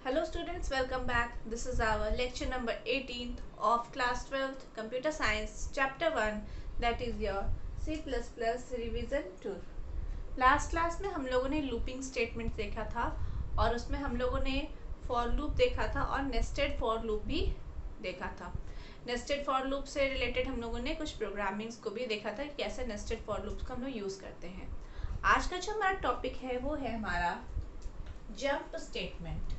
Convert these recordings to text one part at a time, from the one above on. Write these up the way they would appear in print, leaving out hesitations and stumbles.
Hello students, welcome back. This is our lecture number 18th of class 12th Computer Science chapter 1, that is your C++ revision tour. Last class में हम लोगों ने looping statement देखा था और उसमें हम लोगों ने फॉर लूप देखा था और नेस्टेड फॉर लूप भी देखा था। नेस्टेड फॉर लूप से रिलेटेड हम लोगों ने कुछ प्रोग्रामिंग्स को भी देखा था कि कैसे नेस्टेड फॉर लूप्स को हम लोग यूज़ करते हैं। आज का जो हमारा टॉपिक है वो है हमारा जंप स्टेटमेंट।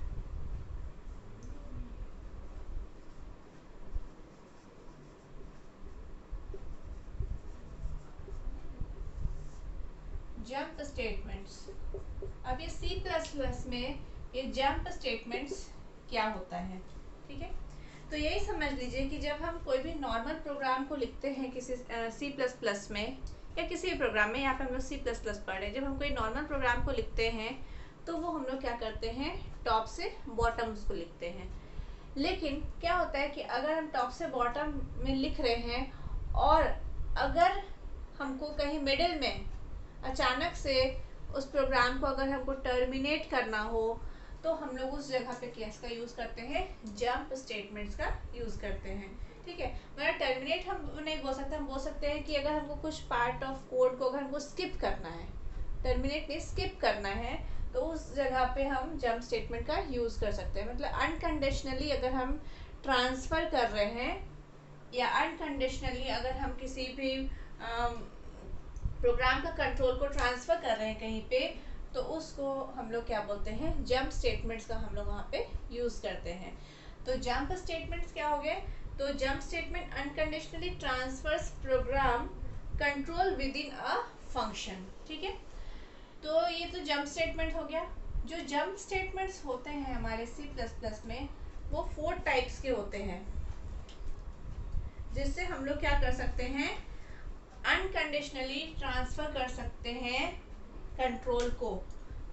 Jump statements. अब ये C++ में ये जंप स्टेटमेंट्स क्या होता है, ठीक है। तो यही समझ लीजिए कि जब हम कोई भी नॉर्मल प्रोग्राम को लिखते हैं किसी C++ में या किसी भी प्रोग्राम में, यहाँ पे हम लोग C++ पढ़ रहे हैं, जब हम कोई नॉर्मल प्रोग्राम को लिखते हैं तो वो हम लोग क्या करते हैं, टॉप से बॉटम उसको लिखते हैं। लेकिन क्या होता है कि अगर हम टॉप से बॉटम में लिख रहे हैं और अगर हमको कहीं मिडिल में अचानक से उस प्रोग्राम को अगर हमको टर्मिनेट करना हो तो हम लोग उस जगह पे किसका यूज़ करते हैं, जंप स्टेटमेंट्स का यूज़ करते हैं, ठीक है। मतलब टर्मिनेट हम नहीं बोल सकते, हम बोल सकते हैं कि अगर हमको कुछ पार्ट ऑफ कोड को अगर हमको स्किप करना है, टर्मिनेट में स्किप करना है, तो उस जगह पे हम जंप स्टेटमेंट का यूज़ कर सकते हैं। मतलब अनकंडीशनली अगर हम ट्रांसफ़र कर रहे हैं या अनकंडीशनली अगर हम किसी भी प्रोग्राम का कंट्रोल को ट्रांसफ़र कर रहे हैं कहीं पे, तो उसको हम लोग क्या बोलते हैं, जंप स्टेटमेंट्स का हम लोग वहाँ पे यूज़ करते हैं। तो जंप स्टेटमेंट्स क्या हो गए, तो jump statement unconditionally transfers program control within a function, ठीक है। तो ये तो जंप स्टेटमेंट हो गया। जो जंप स्टेटमेंट्स होते हैं हमारे C++ में वो 4 टाइप्स के होते हैं, जिससे हम लोग क्या कर सकते हैं, अनकंडीशनली ट्रांसफर कर सकते हैं कंट्रोल को,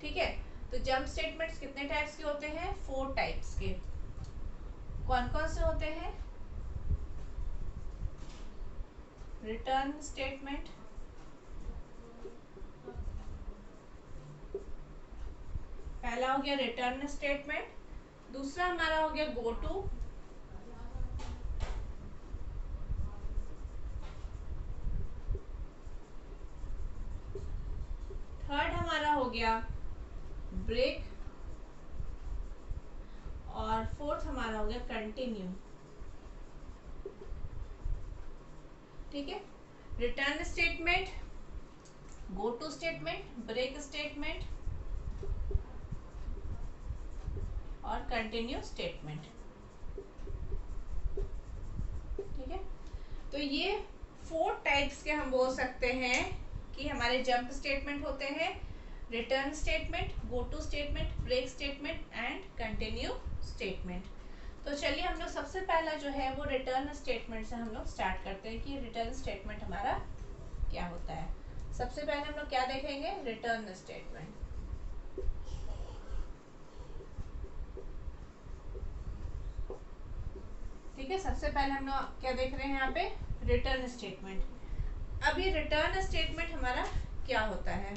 ठीक है। तो जंप स्टेटमेंट्स कितने टाइप्स के होते हैं, 4 टाइप्स के। कौन कौन से होते हैं, रिटर्न स्टेटमेंट, पहला हो गया रिटर्न स्टेटमेंट, दूसरा हमारा हो गया गो टू, थर्ड हमारा हो गया ब्रेक और फोर्थ हमारा हो गया कंटिन्यू, ठीक है। Return statement, go to statement, break statement और कंटिन्यू स्टेटमेंट, ठीक है। तो ये 4 टाइप्स के हम बोल सकते हैं कि हमारे जंप स्टेटमेंट होते हैं, return statement, go to statement, break statement and continue statement. तो चलिए हम लोग सबसे पहला जो है वो रिटर्न स्टेटमेंट से हम लोग स्टार्ट करते हैं कि रिटर्न स्टेटमेंट हमारा क्या होता है। सबसे पहले हम लोग क्या देखेंगे, रिटर्न स्टेटमेंट, ठीक है। सबसे पहले हम लोग क्या देख रहे हैं यहाँ पे, रिटर्न स्टेटमेंट। अब ये रिटर्न स्टेटमेंट हमारा क्या होता है,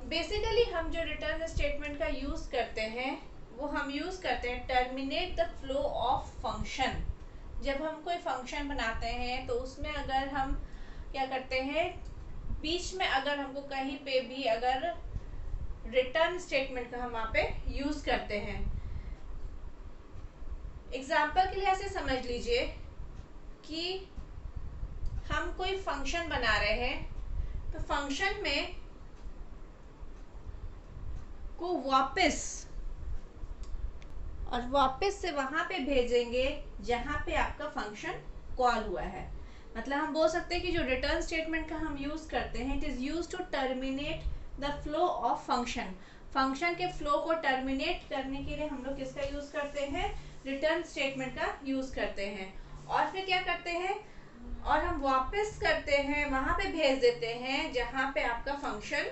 बेसिकली हम जो रिटर्न स्टेटमेंट का यूज करते हैं वो हम यूज करते हैं terminate the flow of function. जब हम कोई फंक्शन बनाते हैं तो उसमें अगर हम क्या करते हैं, बीच में अगर हमको कहीं पे भी अगर रिटर्न स्टेटमेंट का हम वहाँ पे यूज करते हैं। एग्जाम्पल के लिए ऐसे समझ लीजिए कि हम कोई फंक्शन बना रहे हैं, तो फंक्शन में को वापस से वहां पे भेजेंगे जहां पे आपका फंक्शन कॉल हुआ है। मतलब हम बोल सकते हैं कि जो रिटर्न स्टेटमेंट का हम यूज करते हैं, it is use to terminate the flow of function. Function के फ्लो को टर्मिनेट करने के लिए हम लोग किसका यूज करते हैं, रिटर्न स्टेटमेंट का यूज करते हैं। और फिर क्या करते हैं, और हम वापस करते हैं, वहां पे भेज देते हैं जहां पे आपका फंक्शन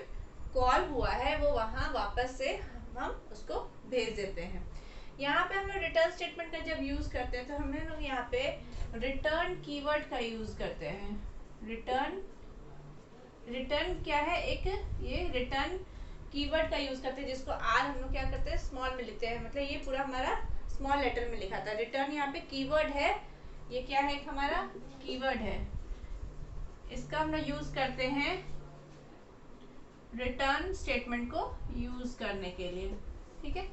कॉल हुआ है, वो वहां वापस से हम उसको भेज देते हैं। यहाँ पे हम लोग रिटर्न स्टेटमेंट का जब यूज करते हैं तो हम लोग यहाँ पे रिटर्न कीवर्ड का यूज करते हैं। रिटर्न क्या है, एक ये रिटर्न कीवर्ड का यूज करते हैं, जिसको आर हम लोग क्या करते हैं स्मॉल में लिखते हैं, मतलब ये पूरा हमारा स्मॉल लेटर में लिखा था। रिटर्न यहाँ पे कीवर्ड है, ये क्या है हमारा कीवर्ड है, इसका हम लोग यूज करते हैं रिटर्न स्टेटमेंट को यूज करने के लिए। ठीक है,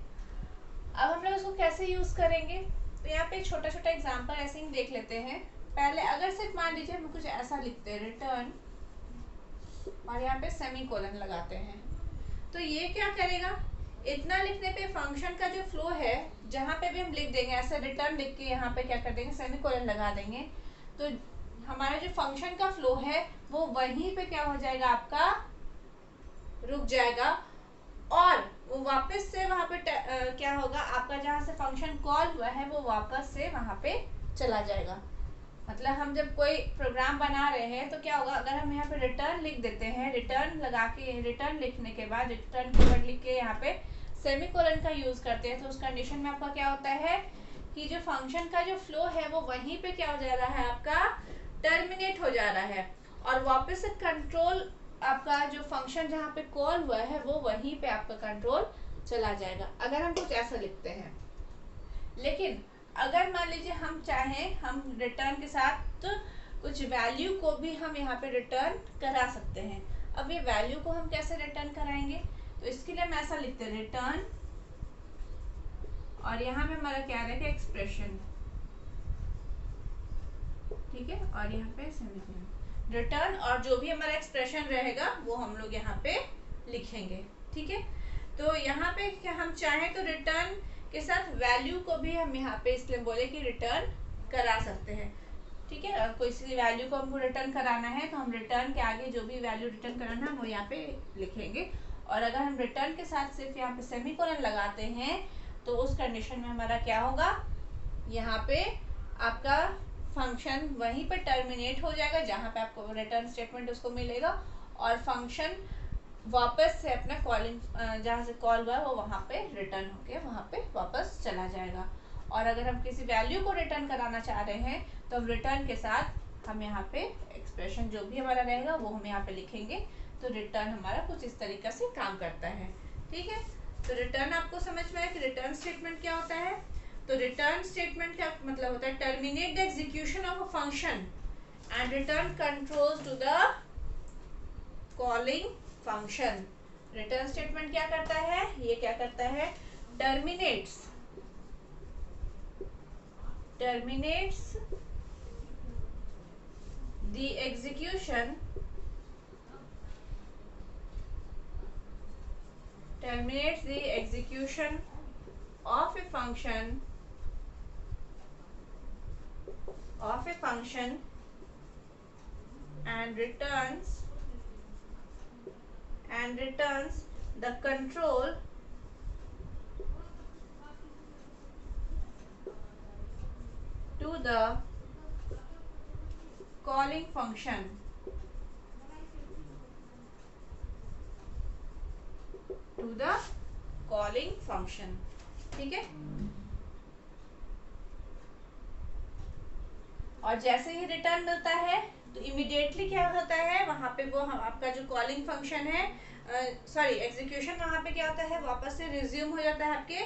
अब हम लोग इसको कैसे यूज करेंगे, तो यहाँ पे छोटा छोटा एग्जांपल ऐसे ही देख लेते हैं। पहले अगर सिर्फ मान लीजिए हम कुछ ऐसा लिखते हैं रिटर्न और यहाँ पे सेमीकोलन लगाते हैं, तो ये क्या करेगा, इतना लिखने पे फंक्शन का जो फ्लो है, जहाँ पे भी हम लिख देंगे ऐसे रिटर्न लिख के यहाँ पे क्या कर देंगे सेमीकोलन लगा देंगे, तो हमारा जो फंक्शन का फ्लो है वो वहीं पे क्या हो जाएगा आपका रुक जाएगा, और वो वापस से वहां पे क्या होगा आपका जहां से फंक्शन कॉल हुआ है वो वापस से वहां पे चला जाएगा। मतलब हम जब कोई प्रोग्राम बना रहे हैं तो क्या होगा, अगर हम यहाँ पे रिटर्न लिख देते हैं, रिटर्न लगा के रिटर्न लिखने के बाद रिटर्न कीवर्ड लिख के यहाँ पे सेमीकोलन का यूज करते हैं, तो उस कंडीशन में आपका क्या होता है कि जो फंक्शन का जो फ्लो है वो वहीं पे क्या हो जा रहा है आपका टर्मिनेट हो जा रहा है, और वापस से कंट्रोल आपका जो फंक्शन जहाँ पे कॉल हुआ है वो वहीं पे आपका कंट्रोल चला जाएगा, अगर हम कुछ ऐसा लिखते हैं। लेकिन अगर मान लीजिए हम चाहें हम रिटर्न के साथ तो कुछ वैल्यू को भी हम यहाँ पे रिटर्न करा सकते हैं। अब ये वैल्यू को हम कैसे रिटर्न कराएंगे, तो इसके लिए हम ऐसा लिखते हैं रिटर्न, और यहाँ पे हमारा क्या रहेगा एक्सप्रेशन, ठीक है, और यहाँ पे सेमीकोलन, रिटर्न और जो भी हमारा एक्सप्रेशन रहेगा वो हम लोग यहाँ पे लिखेंगे। ठीक है, तो यहाँ पे क्या हम चाहें तो रिटर्न के साथ वैल्यू को भी हम यहाँ पे इसलिए बोले कि रिटर्न करा सकते हैं। ठीक है, और कोई सी वैल्यू को हमको रिटर्न कराना है तो हम रिटर्न के आगे जो भी वैल्यू रिटर्न कराना है वो यहाँ पे लिखेंगे, और अगर हम रिटर्न के साथ सिर्फ यहाँ पे सेमीकोलन लगाते हैं तो उस कंडीशन में हमारा क्या होगा, यहाँ पे आपका फंक्शन वहीं पे टर्मिनेट हो जाएगा जहाँ पे आपको रिटर्न स्टेटमेंट उसको मिलेगा, और फंक्शन वापस से अपना कॉलिंग जहाँ से कॉल हुआ वो वहाँ पे रिटर्न होके वहाँ पे वापस चला जाएगा। और अगर हम किसी वैल्यू को रिटर्न कराना चाह रहे हैं तो हम रिटर्न के साथ हम यहाँ पे एक्सप्रेशन जो भी हमारा रहेगा वो हम यहाँ पे लिखेंगे, तो रिटर्न हमारा कुछ इस तरीका से काम करता है। ठीक है, तो रिटर्न आपको समझ में आया कि रिटर्न स्टेटमेंट क्या होता है। तो रिटर्न स्टेटमेंट का मतलब होता है terminate the execution of a function and return controls to the calling function. Return statement क्या करता है, ये क्या करता है terminates the execution of a function and returns the control to the calling function। ठीक है, और जैसे ही रिटर्न मिलता है तो इमीडिएटली क्या होता है वहां पे वो हम आपका जो कॉलिंग फंक्शन है एग्जीक्यूशन वहां पे क्या होता है वापस से रिज्यूम हो जाता है आपके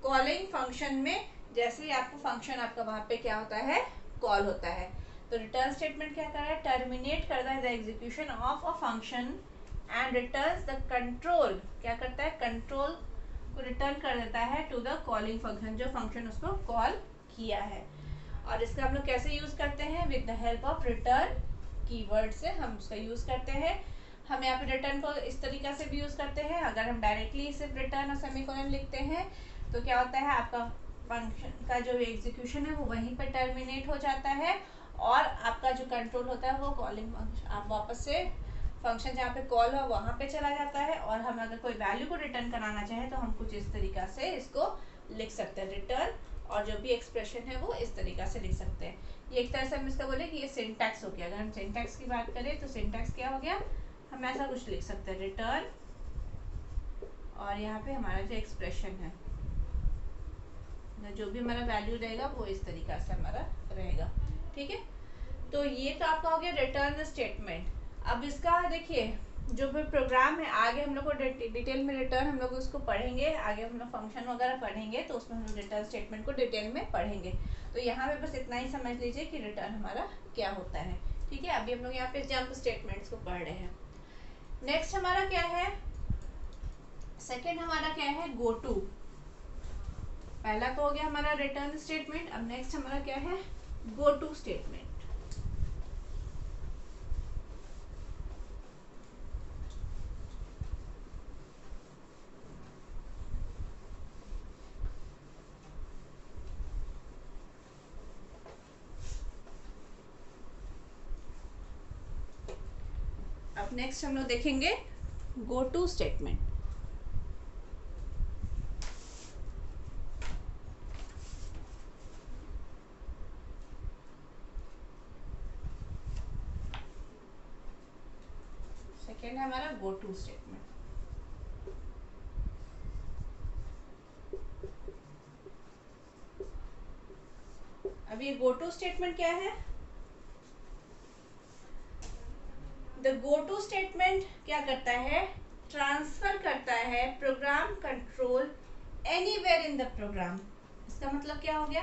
कॉलिंग फंक्शन में, जैसे ही आपको फंक्शन आपका वहां पे क्या होता है कॉल होता है। तो रिटर्न स्टेटमेंट क्या कर रहा है, टर्मिनेट करता है the execution of a function and returns the control, क्या करता है कंट्रोल को रिटर्न कर देता है टू द कॉलिंग फंक्शन, जो फंक्शन उसको कॉल किया है। और इसका हम लोग कैसे यूज करते हैं, with the help of return keyword से हम उसका यूज करते हैं। हम यहाँ पे रिटर्न को इस तरीका से भी यूज करते हैं, अगर हम डायरेक्टली सिर्फ रिटर्न और सेमीकोलन लिखते हैं तो क्या होता है आपका फंक्शन का जो एग्जीक्यूशन है वो वहीं पर टर्मिनेट हो जाता है, और आपका जो कंट्रोल होता है वो कॉलिंग आप वापस से फंक्शन जहाँ पे कॉल हो वहाँ पे चला जाता है, और हम अगर कोई वैल्यू को रिटर्न कराना चाहें तो हम कुछ इस तरीका से इसको लिख सकते हैं रिटर्न, और जो भी एक्सप्रेशन है वो इस तरीका से लिख सकते हैं। ये एक तरह से हम इसका बोले कि ये सिंटैक्स हो गया। अगर हम सिंटैक्स की बात करें तो सिंटैक्स क्या हो गया, हम ऐसा कुछ लिख सकते हैं रिटर्न, और यहाँ पे हमारा जो एक्सप्रेशन है जो भी हमारा वैल्यू रहेगा वो इस तरीका से हमारा रहेगा। ठीक है, तो ये तो आपका हो गया रिटर्न स्टेटमेंट। अब इसका देखिए जो भी प्रोग्राम है आगे हम लोग को डिटेल में रिटर्न हम लोग उसको पढ़ेंगे, आगे हम लोग फंक्शन वगैरह पढ़ेंगे तो उसमें हम लोग रिटर्न स्टेटमेंट को डिटेल में पढ़ेंगे। तो यहाँ पे बस इतना ही समझ लीजिए कि रिटर्न हमारा क्या होता है। ठीक है, अभी हम लोग यहाँ पे जंप स्टेटमेंट्स को पढ़ रहे हैं। नेक्स्ट हमारा क्या है, सेकेंड हमारा क्या है, गो टू। पहला तो हो गया हमारा रिटर्न स्टेटमेंट, अब नेक्स्ट हमारा क्या है, गो टू स्टेटमेंट। अब नेक्स्ट हम लोग देखेंगे गो टू स्टेटमेंट। सेकेंड है हमारा गो टू स्टेटमेंट। अब ये गो टू स्टेटमेंट क्या है, द गो टू स्टेटमेंट क्या करता है, ट्रांसफर करता है program control anywhere in the program. इसका मतलब क्या हो गया,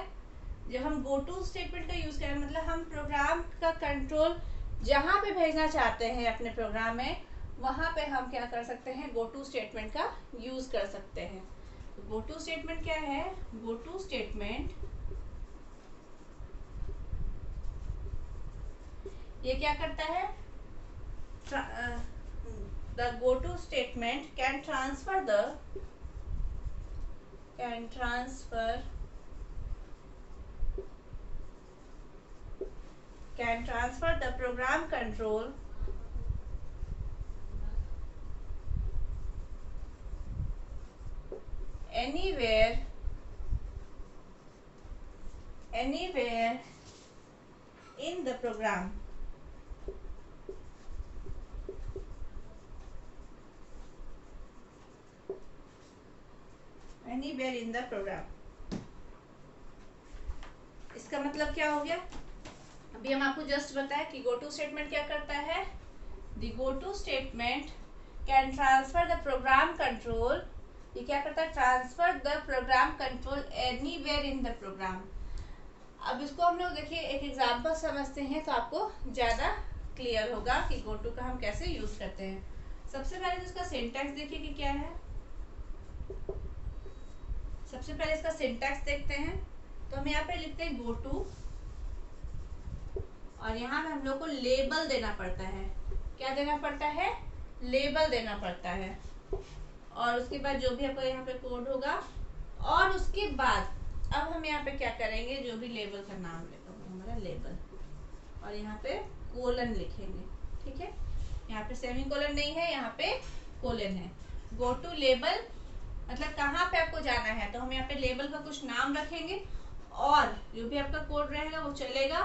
जब हम गो टू स्टेटमेंट का यूज करें मतलब हम प्रोग्राम का कंट्रोल जहां पे भेजना चाहते हैं अपने प्रोग्राम में, वहां पे हम क्या कर सकते हैं, गो टू स्टेटमेंट का यूज कर सकते हैं। तो गो टू स्टेटमेंट क्या है, गो टू स्टेटमेंट ये क्या करता है, the go to statement can transfer the program control anywhere in the program। Anywhere in the program. इसका मतलब क्या हो गया, अभी हम आपको जस्ट बताया कि गो टू स्टेटमेंट क्या करता है, the go to statement can transfer the program control. ये क्या करता है, transfer the program control anywhere in the program. अब इसको हम लोग देखिए एक एग्जांपल समझते हैं तो आपको ज्यादा क्लियर होगा कि गो टू का हम कैसे यूज करते हैं। सबसे पहले तो इसका सिंटैक्स देखिए कि क्या है। सबसे पहले इसका सिंटैक्स देखते हैं, तो हम यहाँ पे लिखते हैं गो टू, और यहाँ पे हम लोग को लेबल देना पड़ता है। क्या देना पड़ता है, लेबल देना पड़ता है। और उसके बाद जो भी आपको यहाँ पे कोड होगा, और उसके बाद अब हम यहाँ पे क्या करेंगे, जो भी लेबल का नाम लेगा वो हमारा लेबल, और यहाँ पे कोलन लिखेंगे। ठीक है, यहाँ पे सेमी कोलन नहीं है, यहाँ पे कोलन है। गो टू लेबल मतलब कहाँ पे आपको जाना है, तो हम यहाँ पे लेबल का कुछ नाम रखेंगे और जो भी आपका कोड रहेगा वो चलेगा।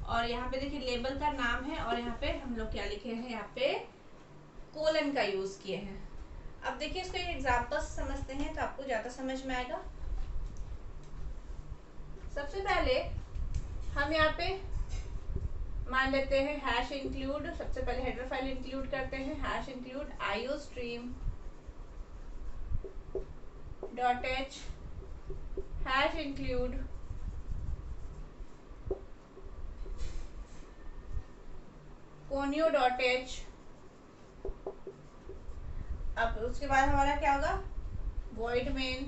और यहाँ पे देखिए लेबल का नाम है और यहाँ पे हम लोग क्या लिखे हैं, यहाँ पे कोलन का यूज किए हैं। अब देखिए इसको एक एग्जांपल समझते हैं तो आपको ज्यादा समझ में आएगा। सबसे पहले हम यहाँ पे मान लेते हैं हैश इंक्लूड, सबसे पहले हेडर फाइल इंक्लूड करते हैं, hash include iostream .h hash include conio.h। अब उसके बाद हमारा क्या होगा, void main।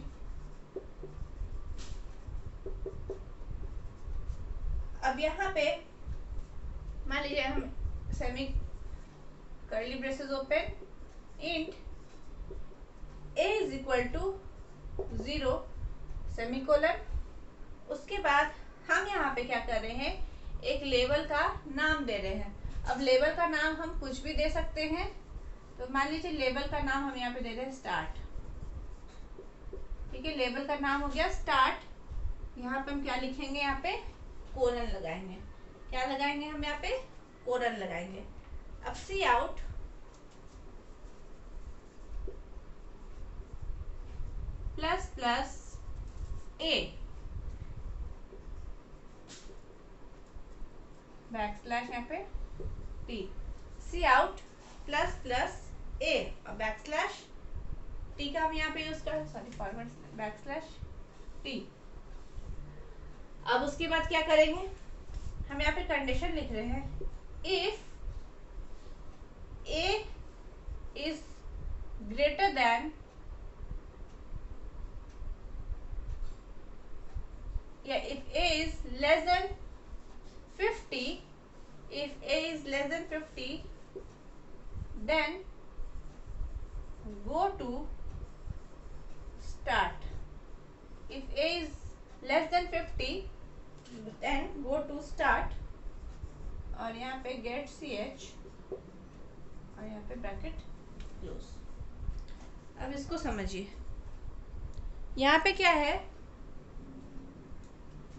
अब यहाँ पे मान लीजिए हम semi curly braces open int a is equal to 0 semicolon. उसके बाद हम यहाँ पे क्या कर रहे हैं, एक लेबल का नाम दे रहे हैं। अब लेबल का नाम हम कुछ भी दे सकते हैं, तो मान लीजिए लेबल का नाम हम यहाँ पे दे रहे हैं स्टार्ट। ठीक है, लेबल का नाम हो गया स्टार्ट। यहाँ पे हम क्या लिखेंगे, यहाँ पे कोलन लगाएंगे। क्या लगाएंगे हम यहाँ पे, कोलन लगाएंगे। अब सी आउट प्लस प्लस ए बैक स्लैश यहाँ पे टी, सी आउट प्लस प्लस ए और बैकस्लैश टी का हम यहाँ पे यूज कर, सॉरी फॉरवर्ड बैकस्लैश टी। अब उसके बाद क्या करेंगे, हम यहाँ पे कंडीशन लिख रहे हैं, if A is greater then या if a is less than 50, if a is less than 50 then go to start, if a is less than 50 then go to start और यहाँ पे get ch और यहाँ पे ब्रैकेट क्लोज। अब इसको समझिए, यहाँ पे क्या है,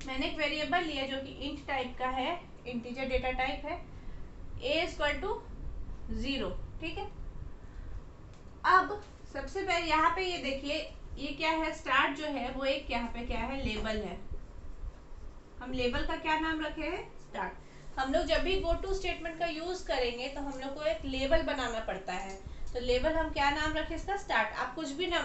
मैंने एक वेरिएबल लिया जो कि इंट टाइप का है, इंटीजर डेटा टाइप है, a इक्वल टू 0, ठीक है। अब सबसे पहले यहाँ पे ये देखिए, ये क्या है, स्टार्ट जो है वो एक यहाँ पे क्या है, लेबल है। हम लेबल का क्या नाम रखे हैं, स्टार्ट। हम लोग जब भी गो टू स्टेटमेंट का यूज करेंगे तो हम लोग को एक लेबल बनाना पड़ता है, तो लेबल हम क्या नाम रखें इसका, स्टार्ट। आप कुछ भी नाम,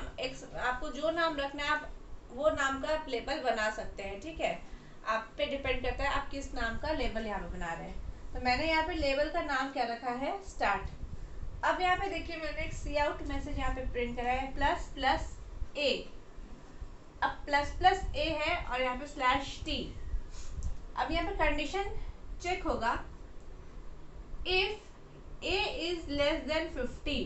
आपको जो नाम रखना है आप वो नाम का आप लेबल बना सकते हैं, ठीक है। आप पे डिपेंड करता है आप किस नाम का लेबल यहाँ पे बना रहे हैं। तो मैंने यहाँ पे लेबल का नाम क्या रखा है, स्टार्ट। अब यहाँ पे देखिए मैंने एक सी आउट मैसेज यहाँ पे प्रिंट करा है, प्लस प्लस ए। अब प्लस प्लस ए है और यहाँ पे स्लैश टी। अब यहाँ पे कंडीशन चेक होगा, if A is less than 50,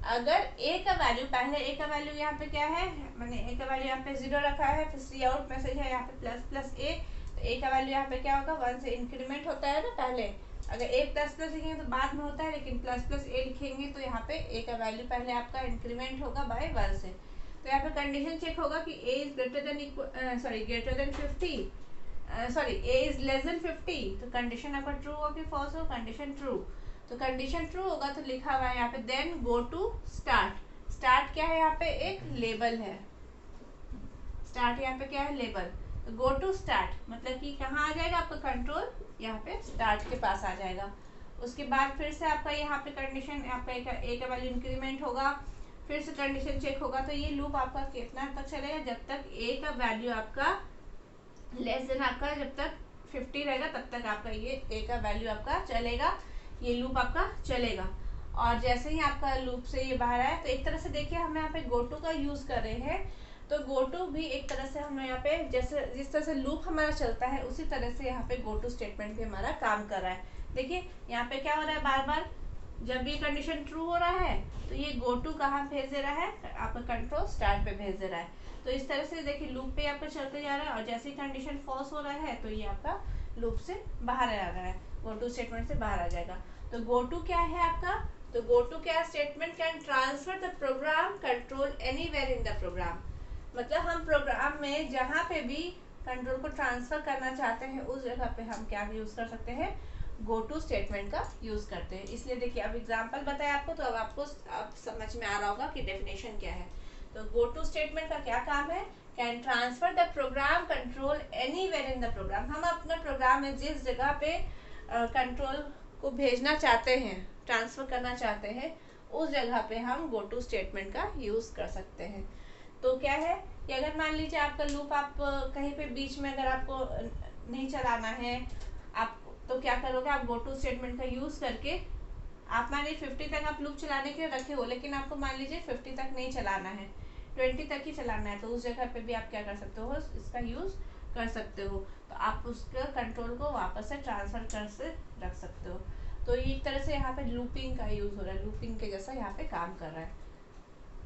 अगर a का वैल्यू, पहले a का वैल्यू यहाँ पे क्या है, मैंने a का वैल्यू यहाँ पे 0 रखा है, फिर सी आउट मैसेज है यहाँ पे प्लस प्लस a, तो a का वैल्यू यहाँ पे क्या होगा, 1 से इंक्रीमेंट होता है ना पहले। अगर a प्लस प्लस लिखेंगे तो बाद में होता है, लेकिन प्लस प्लस a लिखेंगे तो यहाँ पे a का वैल्यू पहले आपका इंक्रीमेंट होगा बाय 1 से। तो यहाँ पे कंडीशन चेक होगा कि a is greater than greater than 50, a is less than 50, तो कंडीशन आपका ट्रू हो कि फॉल्स हो, कंडीशन ट्रू। तो कंडीशन ट्रू होगा तो लिखा हुआ है यहाँ पे then go to start. Start क्या है, यहाँ पे एक लेबल है, स्टार्ट यहाँ पे क्या है, लेबल। तो गो टू स्टार्ट मतलब कि कहाँ आ जाएगा आपका कंट्रोल, यहाँ पे स्टार्ट के पास आ जाएगा। उसके बाद फिर से आपका यहाँ पे कंडीशन, आपका ए का वैल्यू इंक्रीमेंट होगा, फिर से कंडीशन चेक होगा। तो ये लूप आपका कितना तक चलेगा, जब तक ए का वैल्यू आपका लेस देन आपका जब तक 50 रहेगा तब तक आपका ये ए का वैल्यू आपका चलेगा, ये लूप आपका चलेगा। और जैसे ही आपका लूप से ये बाहर आया, तो एक तरह से देखिए हम यहाँ पे गोटू का यूज कर रहे हैं, तो गोटू भी एक तरह से हम यहाँ पे जैसे जिस तरह से लूप हमारा चलता है उसी तरह से यहाँ पे गोटू स्टेटमेंट भी हमारा काम कर रहा है। देखिए यहाँ पे क्या हो रहा है, बार बार जब ये कंडीशन ट्रू हो रहा है तो ये गोटू कहाँ भेज दे रहा है, आपका कंट्रोल स्टार्ट पे भेज दे रहा है। तो इस तरह से देखिए लूप पे आपका चलते जा रहा है, और जैसे ही कंडीशन फॉल्स हो रहा है तो ये आपका लूप से बाहर आ रहा है, गोटू स्टेटमेंट से बाहर आ जाएगा। तो गोटू क्या है आपका, तो गोटू क्या, statement can transfer the program control anywhere in the program. मतलब हम प्रोग्राम में जहाँ पे भी कंट्रोल को ट्रांसफर करना चाहते हैं उस जगह पे हम क्या यूज कर सकते हैं, गो टू स्टेटमेंट का यूज करते हैं। इसलिए देखिए अब एग्जांपल बताया आपको, तो अब आपको अब समझ में आ रहा होगा कि डेफिनेशन क्या है। तो गो टू स्टेटमेंट का क्या काम है, can transfer the program control anywhere in the program. हम अपना प्रोग्राम में जिस जगह पे कंट्रोल को भेजना चाहते हैं, ट्रांसफर करना चाहते हैं, उस जगह पे हम गो टू स्टेटमेंट का यूज कर सकते हैं। तो क्या है कि अगर मान लीजिए आपका लूप आप कहीं पे बीच में अगर आपको नहीं चलाना है, आप तो क्या करोगे, आप गो टू स्टेटमेंट का यूज करके आप मान लीजिए 50 तक आप लूप चलाने के लिए रखे हो, लेकिन आपको मान लीजिए 50 तक नहीं चलाना है, 20 तक ही चलाना है, तो उस जगह पे भी आप क्या कर सकते हो, इसका यूज कर सकते हो। तो आप उसका कंट्रोल को वापस से ट्रांसफर कर से रख सकते हो। तो ये एक तरह से यहाँ पे लूपिंग का यूज हो रहा है, लूपिंग के जैसा यहाँ पे काम कर रहा है,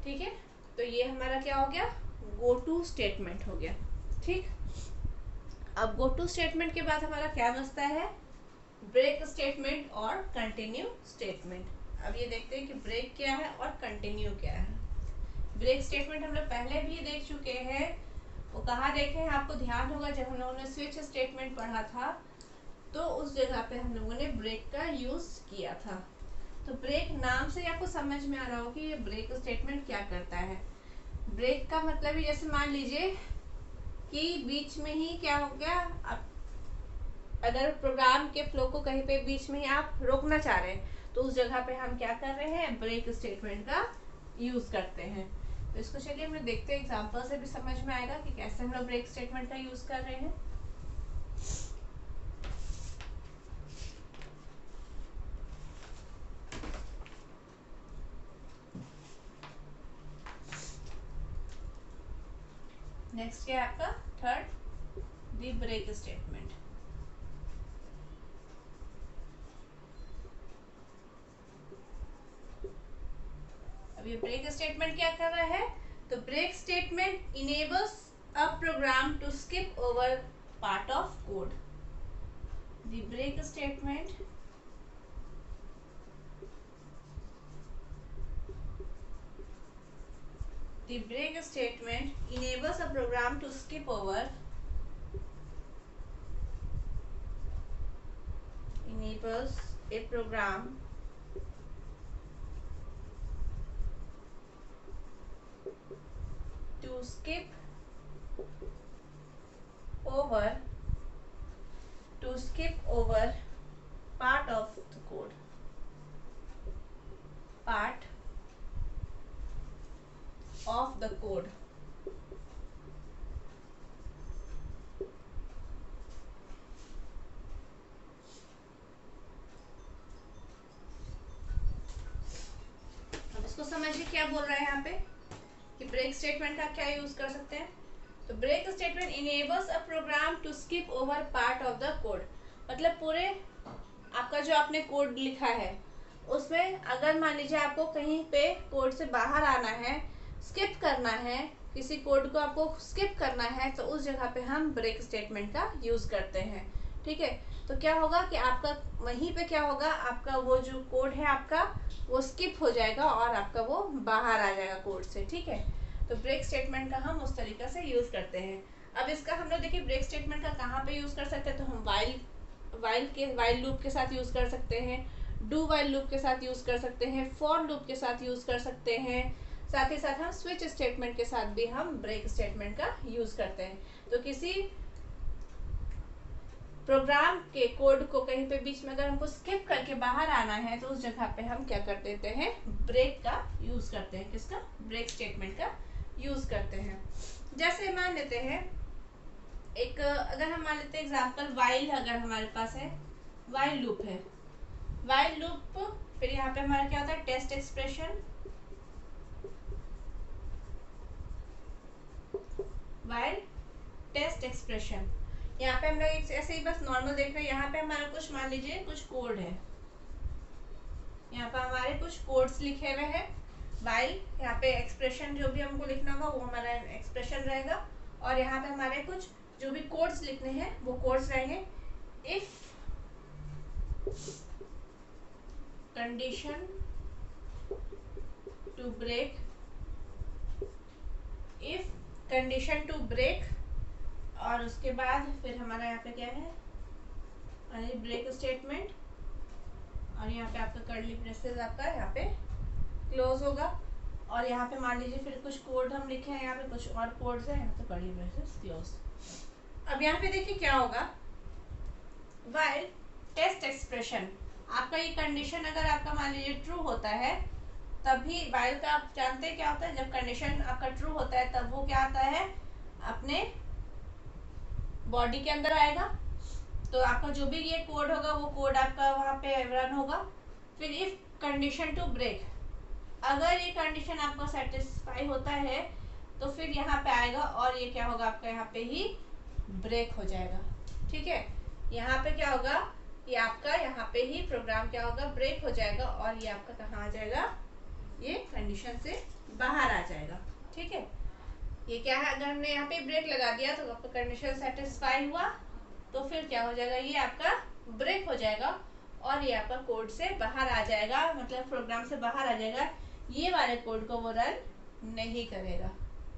ठीक है। तो ये हमारा क्या हो गया, गो टू स्टेटमेंट हो गया, ठीक। अब गो टू स्टेटमेंट के बाद हमारा क्या बचता है, ब्रेक स्टेटमेंट और कंटिन्यू स्टेटमेंट। अब ये देखते हैं कि ब्रेक क्या है और कंटिन्यू क्या है। ब्रेक स्टेटमेंट हम लोग पहले भी देख चुके हैं, वो कहाँ देखे हैं आपको ध्यान होगा, जब हम लोगों ने स्विच स्टेटमेंट पढ़ा था तो उस जगह पे हम लोगों ने ब्रेक का यूज किया था। तो ब्रेक नाम से आपको समझ में आ रहा हो कि ये ब्रेक स्टेटमेंट क्या करता है। ब्रेक का मतलब ही जैसे मान लीजिए कि बीच में ही क्या हो गया, अगर प्रोग्राम के फ्लो को कहीं पे बीच में ही आप रोकना चाह रहे हैं तो उस जगह पे हम क्या कर रहे हैं, ब्रेक स्टेटमेंट का यूज करते हैं। तो इसको चलिए हम देखते हैं, एग्जांपल से भी समझ में आएगा कि कैसे हम लोग ब्रेक स्टेटमेंट का यूज कर रहे हैं। नेक्स्ट क्या है आपका थर्ड, दी ब्रेक स्टेटमेंट। अब ये ब्रेक स्टेटमेंट क्या कर रहा है, तो break statement enables a program to skip over part of code. The break statement the break statement enables a program to skip over enables a program to skip over part of the code, part of the code। अब इसको समझिए क्या बोल रहा है यहाँ पे कि ब्रेक स्टेटमेंट का क्या यूज कर सकते हैं। तो break statement enables a program to skip over part of the code, मतलब पूरे आपका जो आपने कोड लिखा है उसमें अगर मान लीजिए आपको कहीं पे कोड से बाहर आना है, स्किप करना है, किसी कोड को आपको स्किप करना है, तो उस जगह पे हम ब्रेक स्टेटमेंट का यूज करते हैं। ठीक है, तो क्या होगा कि आपका वहीं पे क्या होगा, आपका वो जो कोड है आपका वो स्किप हो जाएगा और आपका वो बाहर आ जाएगा कोड से। ठीक है, तो ब्रेक स्टेटमेंट का हम उस तरीके से यूज करते हैं। अब इसका हम लोग देखिए ब्रेक स्टेटमेंट का कहाँ पे यूज कर सकते हैं, तो हम वाइल लूप के साथ यूज कर सकते हैं, डू वाइल लूप के साथ यूज कर सकते हैं, फॉर लूप के साथ यूज कर सकते हैं, साथ ही साथ हम स्विच स्टेटमेंट के साथ भी हम ब्रेक स्टेटमेंट का यूज करते हैं। तो किसी प्रोग्राम के कोड को कहीं पे बीच में अगर हमको स्किप करके बाहर आना है, तो उस जगह पे हम क्या कर देते हैं, ब्रेक का यूज करते हैं। किसका, ब्रेक स्टेटमेंट का यूज करते हैं। जैसे मान लेते हैं एक, अगर हम मान लेते हैं एग्जांपल वाइल, अगर हमारे पास है वाइल लूप है, वाइल लूप, फिर यहाँ पे हमारा क्या होता है, test expression, while test expression. यहाँ पे हम लोग ऐसे ही बस नॉर्मल देख रहे हैं, यहाँ पे हमारा कुछ मान लीजिए कुछ कोड है, यहाँ पे हमारे कुछ कोड्स लिखे हुए हैं, वाइल यहाँ पे एक्सप्रेशन जो भी हमको लिखना होगा वो हमारा एक्सप्रेशन रहेगा, और यहाँ पे हमारे कुछ जो भी कोड्स लिखने हैं वो कोड्स रहेंगे। If condition to break, if condition to break, और उसके बाद फिर हमारा यहाँ पे क्या है, ब्रेक स्टेटमेंट, और यहाँ पे आपका कर्ली ब्रेसेस आपका यहाँ पे क्लोज होगा, और यहाँ पे मान लीजिए फिर कुछ कोड हम लिखे हैं, यहाँ पे कुछ और कोड्स हैं, तो कर्ली ब्रेसेस क्लोज। अब यहाँ पे देखिए क्या होगा, व्हाइल टेस्ट एक्सप्रेशन, आपका ये कंडीशन अगर आपका मान लीजिए ट्रू होता है, तभी व्हाइल का आप जानते हैं क्या होता है, जब कंडीशन आपका ट्रू होता है तब वो क्या आता है, अपने बॉडी के अंदर आएगा, तो आपका जो भी ये कोड होगा वो कोड आपका वहाँ पे रन होगा। फिर इफ कंडीशन टू ब्रेक, अगर ये कंडीशन आपका सेटिस्फाई होता है तो फिर यहाँ पे आएगा और ये क्या होगा, आपका यहाँ पे ही ब्रेक हो जाएगा। ठीक है, यहाँ पे क्या होगा, ये आपका यहाँ पे ही प्रोग्राम क्या होगा, ब्रेक हो जाएगा, और ये आपका कहाँ आ जाएगा, ये कंडीशन से बाहर आ जाएगा। ठीक है, ये क्या है, अगर हमने यहाँ पे ब्रेक लगा दिया तो आपका कंडीशन सेटिस्फाई हुआ, तो फिर क्या हो जाएगा, ये आपका ब्रेक हो जाएगा और ये आपका कोड से बाहर आ जाएगा, मतलब प्रोग्राम से बाहर आ जाएगा, ये वाले कोड को वो रन नहीं करेगा।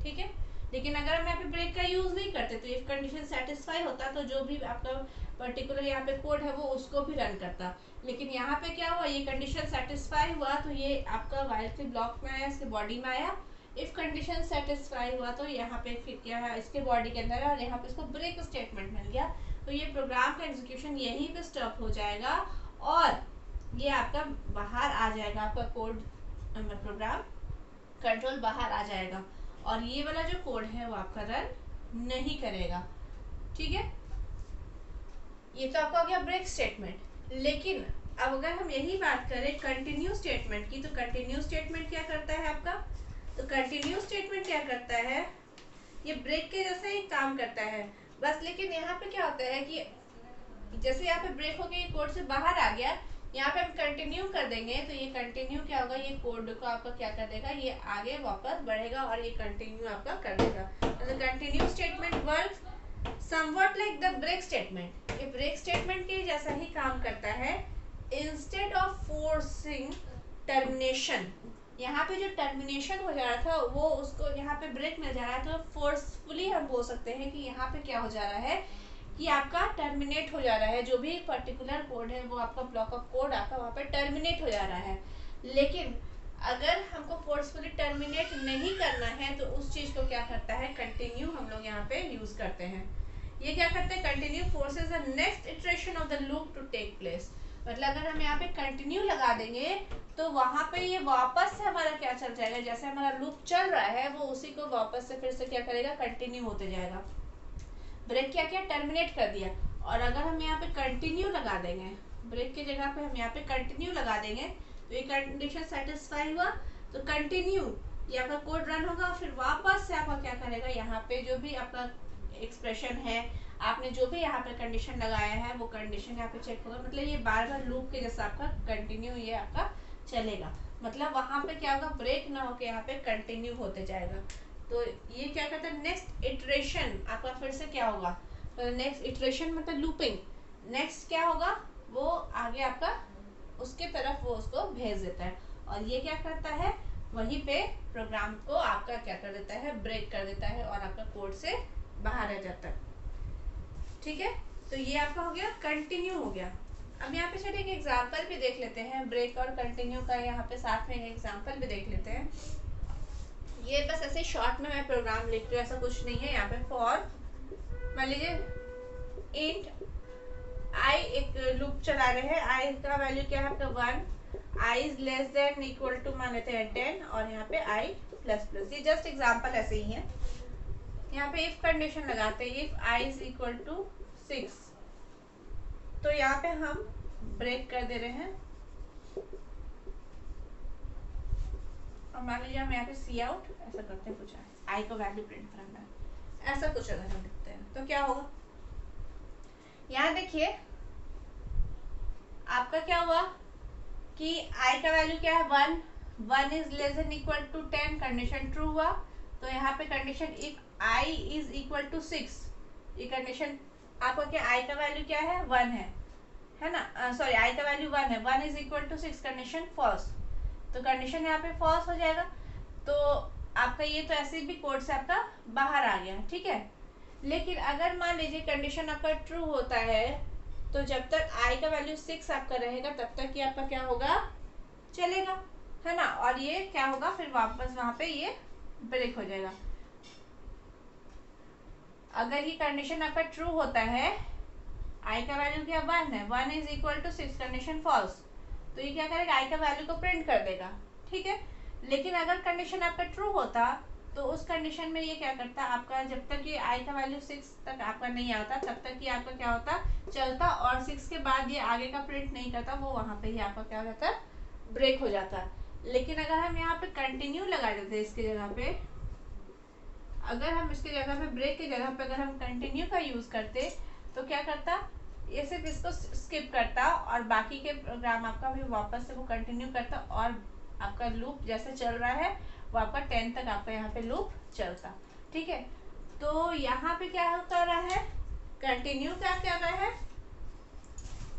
ठीक है, लेकिन अगर हम यहाँ पे ब्रेक का यूज नहीं करते तो इफ कंडीशन सेटिस्फाई होता तो जो भी आपका पर्टिकुलर यहाँ पे कोड है वो उसको भी रन करता। लेकिन यहाँ पे क्या हुआ, ये कंडीशन सेटिस्फाई हुआ तो ये आपका वाइल के ब्लॉक में आया, इसके बॉडी में आया। इफ कंडीशन सेटिस्फाई हुआ तो यहाँ पे फिर क्या है, इसके बॉडी के अंदर है, और यहाँ पे इसको ब्रेक स्टेटमेंट मिल गया, तो ये प्रोग्राम का एग्जीक्यूशन यहीं पे स्टॉप हो जाएगा और ये आपका बाहर आ जाएगा, आपका कोड प्रोग्राम कंट्रोल बाहर आ जाएगा, और ये वाला जो कोड है वो आपका रन नहीं करेगा। ठीक है, ये तो आपका हो गया ब्रेक स्टेटमेंट। लेकिन अब अगर हम यही बात करें कंटिन्यू स्टेटमेंट की, तो कंटिन्यू स्टेटमेंट क्या करता है आपका, तो कंटिन्यू स्टेटमेंट क्या करता है, ये ब्रेक के जैसा ही काम करता है बस। लेकिन यहाँ पे क्या होता है कि जैसे यहाँ पे ब्रेक हो गया, ये कोड से बाहर आ गया, यहाँ पे हम कंटिन्यू कर देंगे तो ये कंटिन्यू क्या होगा, ये कोड को आपका क्या कर देगा, ये आगे वापस बढ़ेगा और ये कंटिन्यू आपका कर देगा। मतलब continue statement work somewhat like the break statement, ये ब्रेक स्टेटमेंट के जैसा ही काम करता है। इंस्टेड ऑफ फोर्सिंग टर्मिनेशन, यहाँ पे जो टर्मिनेशन हो जा रहा था वो उसको यहाँ पे ब्रेक मिल जा रहा है, तो फोर्सफुली हम बोल सकते हैं कि यहाँ पे क्या हो जा रहा है कि आपका टर्मिनेट हो जा रहा है, जो भी पर्टिकुलर कोड है वो आपका ब्लॉक ऑफ कोड आपका वहाँ पे टर्मिनेट हो जा रहा है। लेकिन अगर हमको फोर्सफुली टर्मिनेट नहीं करना है तो उस चीज़ को क्या करता है, कंटिन्यू हम लोग यहाँ पे यूज़ करते हैं। ये क्या करते हैं, continue forces the next iteration of the loop to take place. मतलब अगर हम यहाँ पे कंटिन्यू लगा देंगे तो वहाँ पे ये वापस से हमारा क्या चल जाएगा, जैसे हमारा लूप चल रहा है वो उसी को वापस से फिर से क्या करेगा, कंटिन्यू होते जाएगा। ब्रेक क्या किया, टर्मिनेट कर दिया। और अगर हम यहाँ पे कंटिन्यू लगा देंगे, ब्रेक की जगह पे हम यहाँ पे कंटिन्यू लगा देंगे तो ये कंडीशन सेटिस्फाई हुआ, तो कंटिन्यू ये आपका कोड रन होगा, फिर वापस से आपका क्या करेगा, यहाँ पे जो भी आपका एक्सप्रेशन है, आपने जो भी यहाँ पे कंडीशन लगाया है वो कंडीशन यहाँ पे चेक होगा। मतलब ये बार बार लूप के जैसा आपका कंटिन्यू ये आपका चलेगा। मतलब वहाँ पे क्या होगा, ब्रेक ना होके यहाँ पे कंटिन्यू होते जाएगा। तो ये क्या करता है, नेक्स्ट इटरेशन आपका फिर से क्या होगा, तो नेक्स्ट इटरेशन मतलब लूपिंग, नेक्स्ट क्या होगा वो आगे आपका उसके तरफ वो उसको भेज देता है, और ये क्या करता है, वहीं पे प्रोग्राम को आपका क्या कर देता है, ब्रेक कर देता है और आपका कोड से बाहर आ जाता है। ठीक है, तो ये आपका हो गया कंटिन्यू हो गया। अब यहाँ पे चलिए एक एग्जाम्पल भी देख लेते हैं, ब्रेक और कंटिन्यू का यहाँ पे साथ में एक एग्जाम्पल भी देख लेते हैं। ये बस ऐसे शॉर्ट में मैं प्रोग्राम लिख रही हूँ, ऐसा कुछ नहीं है। यहाँ पे फॉर मान लीजिए इंट आई एक लूप चला रहे हैं, आई का वैल्यू क्या है आपका 1, I is less than equal to मान लेते हैं 10, और यहाँ पे आई प्लस प्लस। ये जस्ट एग्जांपल ऐसे ही है। यहाँ पे इफ कंडीशन लगाते हैं, if I is equal to 6, तो यहाँ पे हम ब्रेक कर दे रहे हैं, और मान लीजिए हम यहाँ पे सी आउट ऐसा करते हैं, कुछ आई को वैल्यू प्रिंट करना है, ऐसा कुछ अगर हम लिखते हैं तो क्या होगा, यहाँ देखिए आपका क्या हुआ कि आई का वैल्यू क्या है 1 is less than equal to 10, condition true हुआ। तो यहाँ पे condition if I is equal to 6, ये कंडीशन आपका क्या, आई का वैल्यू क्या है 1 है ना, सॉरी आई का वैल्यू 1 है, 1 is equal to 6, condition false, तो कंडीशन यहाँ पे फॉल्स हो जाएगा। तो आपका ये तो ऐसे भी कोड से आपका बाहर आ गया, ठीक है। लेकिन अगर मान लीजिए कंडीशन आपका ट्रू होता है, तो जब तक आई का वैल्यू 6 आपका रहेगा तब तक ये आपका क्या होगा, चलेगा, है ना। और ये क्या होगा, फिर वापस वहां पे ये ब्रेक हो जाएगा। अगर ये कंडीशन आपका ट्रू होता है, आई का वैल्यू क्या 1 है, 1 is equal to 6, condition false, तो ये क्या करेगा, आई का वैल्यू को प्रिंट कर देगा, ठीक है। लेकिन अगर कंडीशन आपका ट्रू होता तो उस कंडीशन में ये क्या करता, आपका जब तक ये आई का वैल्यू 6 तक आपका नहीं आता तब तक ये आपका क्या होता, चलता, और 6 के बाद ये आगे का प्रिंट नहीं करता, वो वहां पे ही आपका क्या हो जाता, ब्रेक हो जाता। लेकिन अगर हम यहाँ पे कंटिन्यू लगा देते इसकी जगह पे, अगर हम इसकी जगह पे ब्रेक की जगह पे अगर हम कंटिन्यू का यूज करते तो क्या करता, ये सिर्फ इसको स्किप करता और बाकी के प्रोग्राम आपका भी वापस से वो कंटिन्यू करता, और आपका लूप जैसे चल रहा है वो आपका 10 तक आपका यहाँ पे लूप चलता, ठीक है। तो यहाँ पे क्या कर रहा है, कंटिन्यू क्या कर रहा है,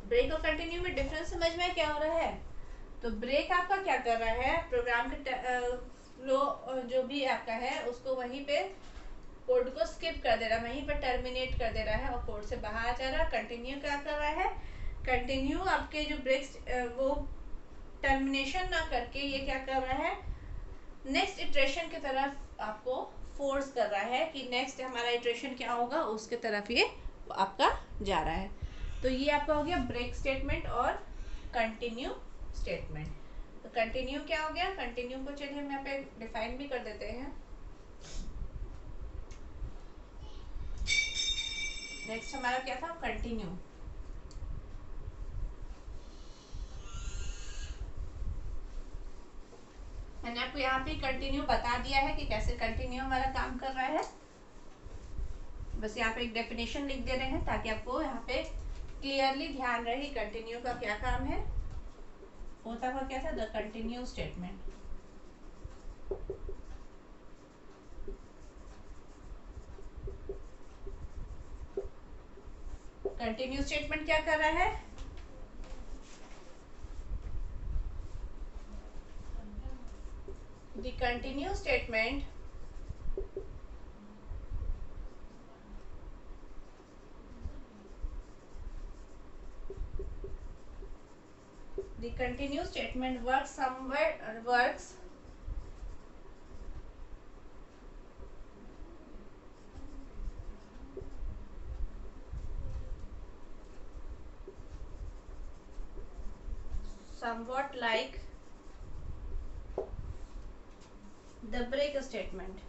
ब्रेक और कंटिन्यू में डिफरेंस समझ में क्या हो रहा है। तो ब्रेक आपका क्या कर रहा है, प्रोग्राम के फ्लो जो भी आपका है उसको वहीं पे कोड को स्किप कर दे रहा है, वहीं पर टर्मिनेट कर दे रहा है और कोड से बाहर जा रहा है। कंटिन्यू क्या कर रहा है, कंटिन्यू आपके जो ब्रेक वो टर्मिनेशन ना करके ये क्या कर रहा है, नेक्स्ट इटरेशन की तरफ आपको फोर्स कर रहा है कि नेक्स्ट हमारा इटरेशन क्या होगा उसके तरफ ये आपका जा रहा है। तो ये आपका हो गया ब्रेक स्टेटमेंट और कंटिन्यू स्टेटमेंट। तो कंटिन्यू क्या हो गया, कंटिन्यू को चलिए हम यहाँ पे डिफाइन भी कर देते हैं। नेक्स्ट हमारा क्या था, कंटिन्यू। मैंने आपको यहाँ पे कंटिन्यू बता दिया है कि कैसे कंटिन्यू हमारा काम कर रहा है। बस यहाँ पे एक डेफिनेशन लिख दे रहे हैं ताकि आपको यहाँ पे क्लियरली ध्यान रहे कंटिन्यू का क्या काम है। होता हुआ क्या था, the continue statement. Continue statement क्या कर रहा है, the continue statement the continuous statement works somewhat like the break statement।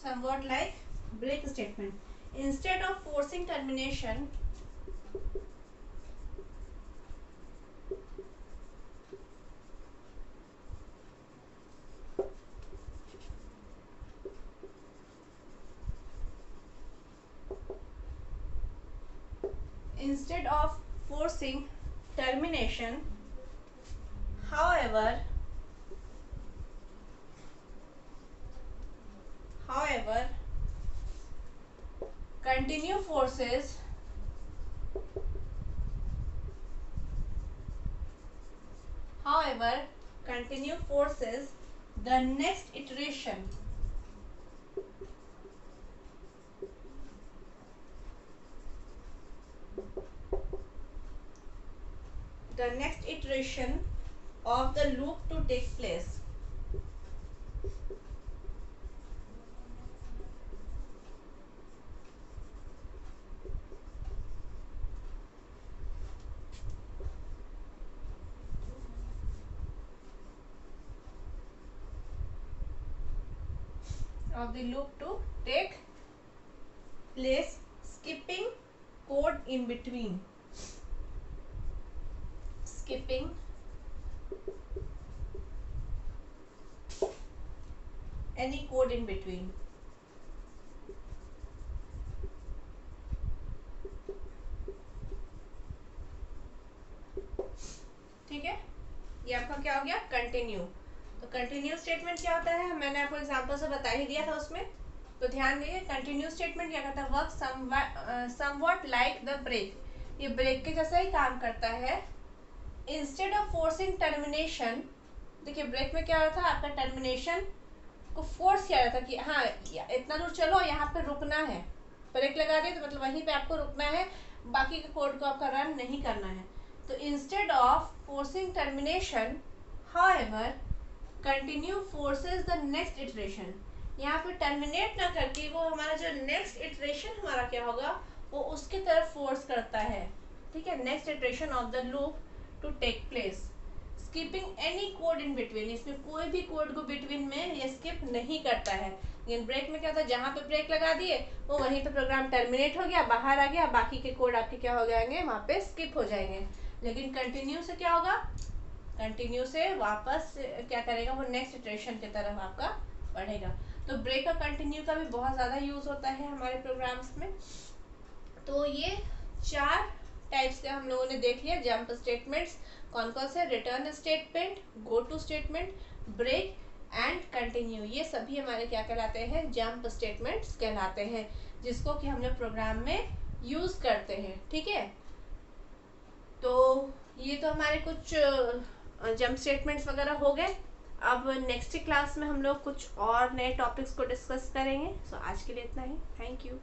somewhat like break statement। Instead of forcing termination, however continue forces the next iteration of the loop to take place। of the loop to take place, skipping code in between, skipping any code in between। ठीक है, ये आपका क्या हो गया, continue. तो continue statement क्या होता है, मैंने आपको एग्जांपल से बता ही दिया था उसमें, तो ध्यान दीजिए। कंटिन्यू स्टेटमेंट क्या करता है, work somewhat like the break, ये ब्रेक के जैसा ही काम करता है। इंस्टेड ऑफ फोर्सिंग टर्मिनेशन, देखिए ब्रेक में क्या होता था, आपका टर्मिनेशन को फोर्स किया जाता कि हाँ इतना दूर चलो, यहाँ पे रुकना है, ब्रेक लगा दिए तो मतलब वहीं पे आपको रुकना है, बाकी के कोड को आपका रन नहीं करना है। तो instead of forcing termination however continue forces the next iteration, यहाँ पे टर्मिनेट ना करके वो हमारा जो नेक्स्ट इटरेशन हमारा क्या होगा, वो उसकी तरफ फोर्स करता है। ठीक है, next iteration of the loop to take place, skipping any code in between, इसमें कोई भी कोड को बिटवीन में ये स्किप नहीं करता है। लेकिन ब्रेक में क्या होता है, जहाँ पे ब्रेक लगा दिए वो वहीं पे प्रोग्राम टर्मिनेट हो गया, बाहर आ गया, बाकी के कोड आपके क्या हो जाएंगे, वहाँ पे स्किप हो जाएंगे। लेकिन कंटिन्यू से क्या होगा, कंटिन्यू से वापस क्या करेगा, वो नेक्स्ट इटरेशन की तरफ आपका बढ़ेगा। तो ब्रेक और कंटिन्यू का भी बहुत ज़्यादा यूज़ होता है हमारे प्रोग्राम्स में। तो ये 4 टाइप्स के हम लोगों ने देख लिया जंप स्टेटमेंट्स, कौन कौन से, return statement, go to statement, break and continue, ये सभी हमारे क्या कहलाते हैं, जंप स्टेटमेंट्स कहलाते हैं, जिसको कि हम लोग प्रोग्राम में यूज़ करते हैं। ठीक है, तो ये तो हमारे कुछ जंप स्टेटमेंट्स वगैरह हो गए। अब नेक्स्ट क्लास में हम लोग कुछ और नए टॉपिक्स को डिस्कस करेंगे। सो आज के लिए इतना ही, थैंक यू।